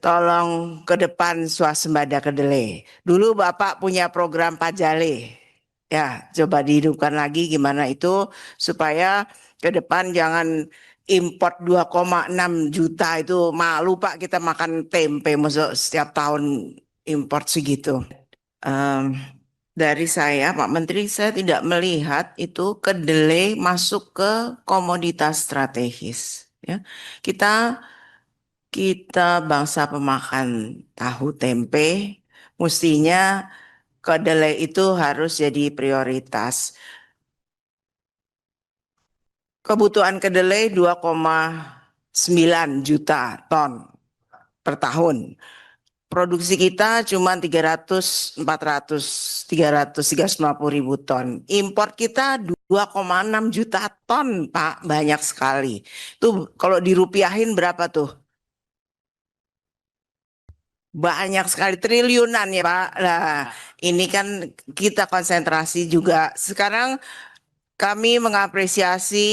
tolong ke depan swasembada kedelai. Dulu Bapak punya program Pajale. Ya, coba dihidupkan lagi gimana itu supaya ke depan jangan import 2,6 juta itu malu Pak kita makan tempe masuk setiap tahun import segitu. Em, dari saya Pak Menteri saya tidak melihat itu kedelai masuk ke komoditas strategis ya. Kita kita bangsa pemakan tahu tempe, mestinya kedelai itu harus jadi prioritas. Kebutuhan kedelai 2,9 juta ton per tahun. Produksi kita cuma 300, 400, 300, 350 ribu ton. Import kita 2,6 juta ton, Pak. Banyak sekali. Tuh kalau dirupiahin berapa tuh? Banyak sekali triliunan ya Pak. Nah, ini kan kita konsentrasi juga. Sekarang kami mengapresiasi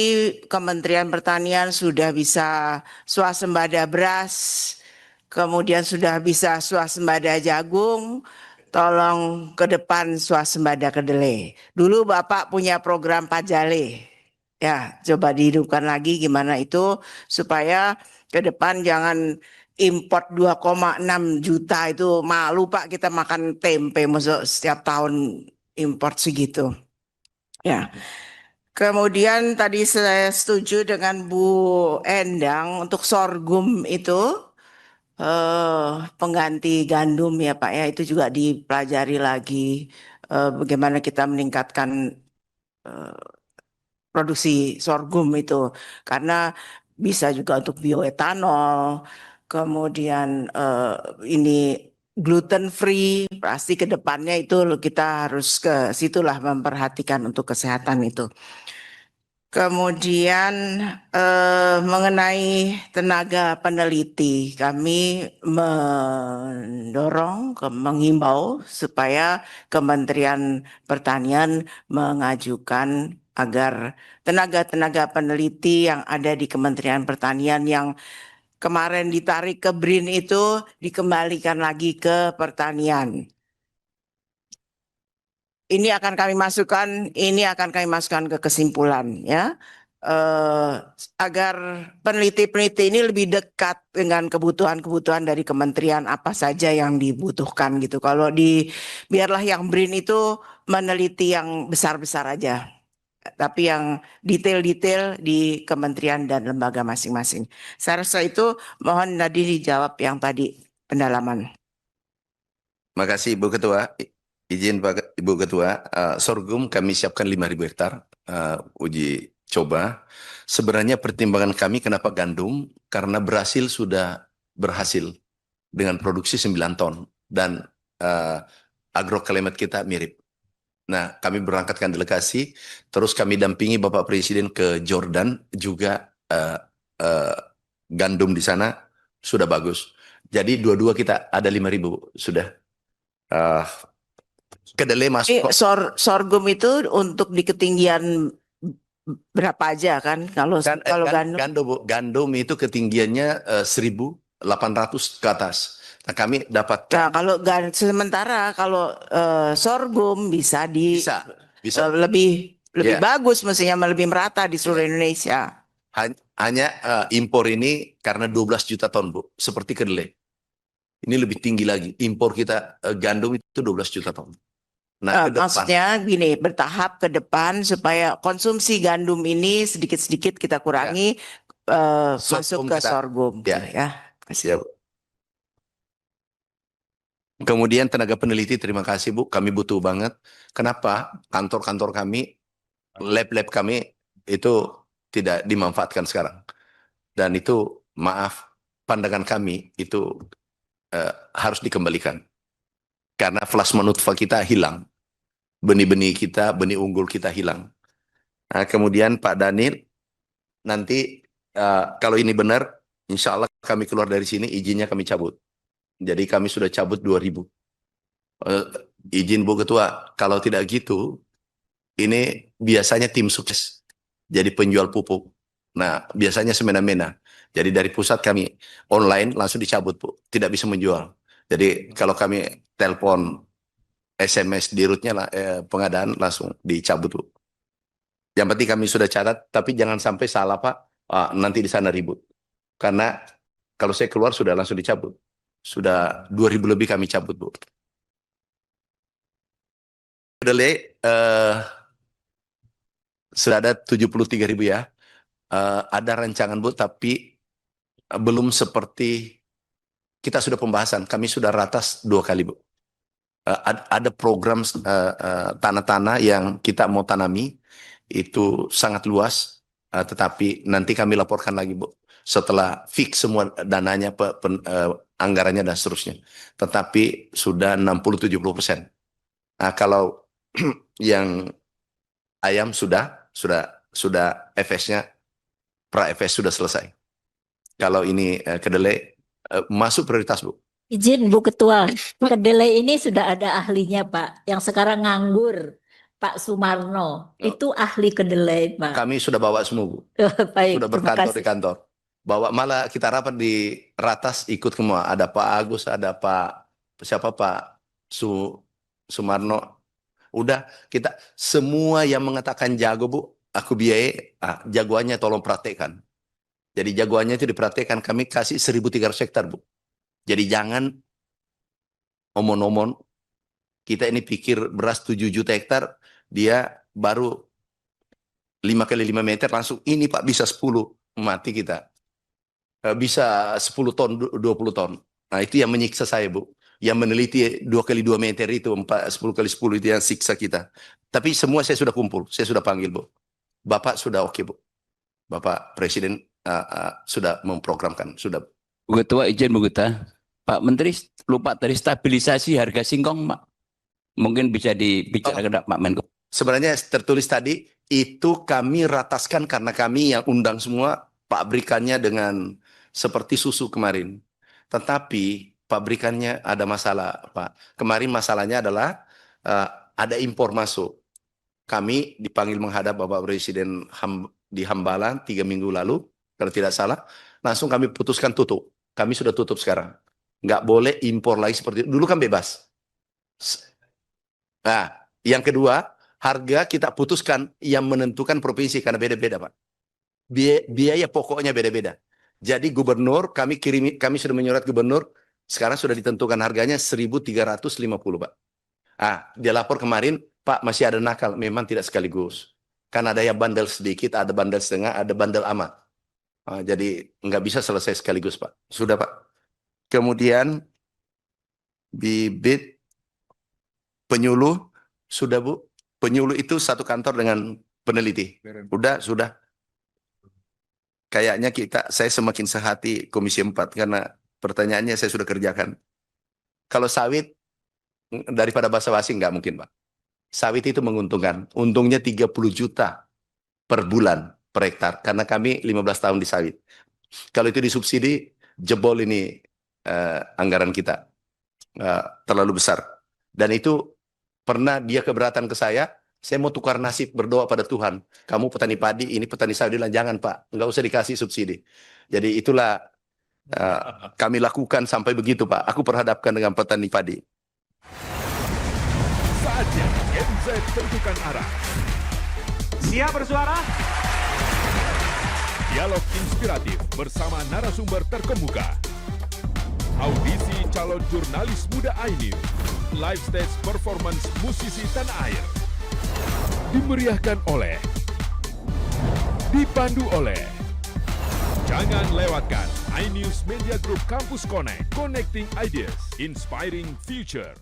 Kementerian Pertanian sudah bisa swasembada beras, kemudian sudah bisa swasembada jagung. Tolong ke depan swasembada kedelai. Dulu Bapak punya program Pajale. Ya, coba dihidupkan lagi gimana itu supaya ke depan jangan import 2,6 juta itu malu Pak kita makan tempe masuk setiap tahun import segitu. Ya. Kemudian tadi saya setuju dengan Bu Endang untuk sorghum itu pengganti gandum ya Pak ya itu juga dipelajari lagi bagaimana kita meningkatkan produksi sorghum itu karena bisa juga untuk bioetanol, kemudian ini gluten free, pasti ke depannya itu kita harus ke situlah memperhatikan untuk kesehatan itu. Kemudian mengenai tenaga peneliti, kami mendorong, menghimbau supaya Kementerian Pertanian mengajukan agar tenaga-tenaga peneliti yang ada di Kementerian Pertanian yang kemarin ditarik ke BRIN itu dikembalikan lagi ke pertanian. Ini akan kami masukkan ke kesimpulan ya. Agar peneliti-peneliti ini lebih dekat dengan kebutuhan-kebutuhan dari kementerian apa saja yang dibutuhkan gitu. Kalau biarlah yang BRIN itu meneliti yang besar-besar aja. Tapi yang detail-detail di kementerian dan lembaga masing-masing. Saya rasa itu mohon tadi dijawab yang tadi pendalaman. Makasih Ibu Ketua. Izin Pak Ibu Ketua, sorghum kami siapkan 5.000 hektar uji coba. Sebenarnya pertimbangan kami kenapa gandum, karena Brasil sudah berhasil dengan produksi 9 ton dan agroclimate kita mirip. Nah, kami berangkatkan delegasi, terus kami dampingi Bapak Presiden ke Jordan juga gandum di sana sudah bagus. Jadi dua-dua kita ada 5.000 sudah. Kedelai masuk. Sorghum itu untuk di ketinggian berapa aja kan? Kalau gandum itu ketinggiannya 1.800 ke atas. Nah, kami dapat. Nah, sementara kalau sorghum bisa lebih bagus, mestinya lebih merata di seluruh Indonesia. Hanya impor ini karena 12 juta ton, Bu. Seperti kedelai. Ini lebih tinggi lagi. Impor kita gandum itu 12 juta ton. Nah, maksudnya gini, bertahap ke depan supaya konsumsi gandum ini sedikit-sedikit kita kurangi masuk ke sorghum. Ya. Kasih. Kemudian tenaga peneliti, terima kasih Bu, kami butuh banget. Kenapa? Kantor-kantor kami, lab-lab kami itu tidak dimanfaatkan sekarang. Dan itu, maaf, pandangan kami itu harus dikembalikan. Karena plasma nutfah kita hilang. Benih-benih kita, benih unggul kita hilang. Nah, kemudian Pak Daniel, nanti kalau ini benar, insya Allah kami keluar dari sini, izinnya kami cabut. Jadi kami sudah cabut 2.000. Izin Bu Ketua, kalau tidak gitu, ini biasanya tim sukses jadi penjual pupuk. Nah, biasanya semena-mena. Jadi dari pusat kami online langsung dicabut, Bu. Tidak bisa menjual. Jadi kalau kami telepon, SMS di rootnya pengadaan langsung dicabut, Bu. Yang penting kami sudah catat, tapi jangan sampai salah, Pak. Nanti di sana ribut. Karena kalau saya keluar sudah langsung dicabut. Sudah 2.000 lebih kami cabut, Bu. Kedelai sudah ada 73.000 ya. Ada rancangan, Bu, tapi belum seperti kita sudah pembahasan. Kami sudah ratas 2 kali, Bu. Ada program tanah-tanah yang kita mau tanami itu sangat luas, tetapi nanti kami laporkan lagi, Bu, setelah fix semua dananya, anggarannya dan seterusnya. Tetapi sudah 60-70%. Nah, kalau yang ayam sudah FS-nya, pra-FS sudah selesai. Kalau ini kedelai masuk prioritas, Bu. Izin Bu Ketua, kedelai ini sudah ada ahlinya Pak, yang sekarang nganggur, Pak Sumarno. Itu ahli kedelai Pak. Kami sudah bawa semua, Bu. Baik, Sudah terima berkantor di kasih. kantor. Bawa, malah kita rapat di Ratas ikut semua. Ada Pak Agus, ada siapa Pak Sumarno. Udah kita semua yang mengatakan jago, Bu, aku biayai, jagoannya tolong praktekkan. Jadi jagoannya itu dipraktekkan, kami kasih 1.300 hektar, Bu. Jadi jangan omon-omon, kita ini pikir beras 7 juta hektar, dia baru 5 kali 5 meter langsung, ini Pak bisa 10, mati kita. Bisa 10 ton, 20 ton. Nah itu yang menyiksa saya, Bu. Yang meneliti 2 kali 2 meter itu, 10 kali 10 itu yang siksa kita. Tapi semua saya sudah kumpul, saya sudah panggil, Bu. Bapak sudah oke, Bu. Bapak Presiden sudah memprogramkan, sudah. Bu Ketua, izin Bu Ketua. Pak Menteri lupa tadi stabilisasi harga singkong, Pak. Mungkin bisa dibicarakan Pak Menko. Sebenarnya tertulis tadi, itu kami rataskan karena kami yang undang semua pabrikannya dengan seperti susu kemarin. Tetapi pabrikannya ada masalah, Pak. Kemarin masalahnya adalah ada impor masuk. Kami dipanggil menghadap Bapak Presiden di Hambalang 3 minggu lalu, kalau tidak salah. Langsung kami putuskan tutup. Kami sudah tutup sekarang. Nggak boleh impor lagi seperti itu. Dulu kan bebas. Nah, yang kedua, harga kita putuskan yang menentukan provinsi karena beda-beda, Pak. Biaya pokoknya beda-beda. Jadi gubernur kami sudah menyurat gubernur, sekarang sudah ditentukan harganya 1.350, Pak. Dia lapor kemarin, Pak masih ada nakal, memang tidak sekaligus. Kan ada yang bandel sedikit, ada bandel setengah, ada bandel amat. Jadi nggak bisa selesai sekaligus, Pak. Sudah, Pak. Kemudian bibit penyuluh sudah, Bu. Penyuluh itu satu kantor dengan peneliti. Sudah. Kayaknya saya semakin sehati Komisi 4 karena pertanyaannya saya sudah kerjakan. Kalau sawit daripada basa-basi nggak mungkin, Pak. Sawit itu menguntungkan. Untungnya 30 juta per bulan per hektar karena kami 15 tahun di sawit. Kalau itu disubsidi, jebol ini anggaran kita terlalu besar. Dan itu pernah dia keberatan ke saya mau tukar nasib, berdoa pada Tuhan. Kamu petani padi, ini petani sawit. Jangan, Pak, nggak usah dikasih subsidi. Jadi itulah kami lakukan sampai begitu, Pak. Aku perhadapkan dengan petani padi. Saatnya Gen Z tentukan arah. Siap bersuara? Dialog inspiratif bersama narasumber terkemuka. Audisi calon jurnalis muda iNews. Live stage performance musisi tanah air. Dimeriahkan oleh, dipandu oleh. Jangan lewatkan iNews Media Group Campus Connect, Connecting Ideas, Inspiring Future.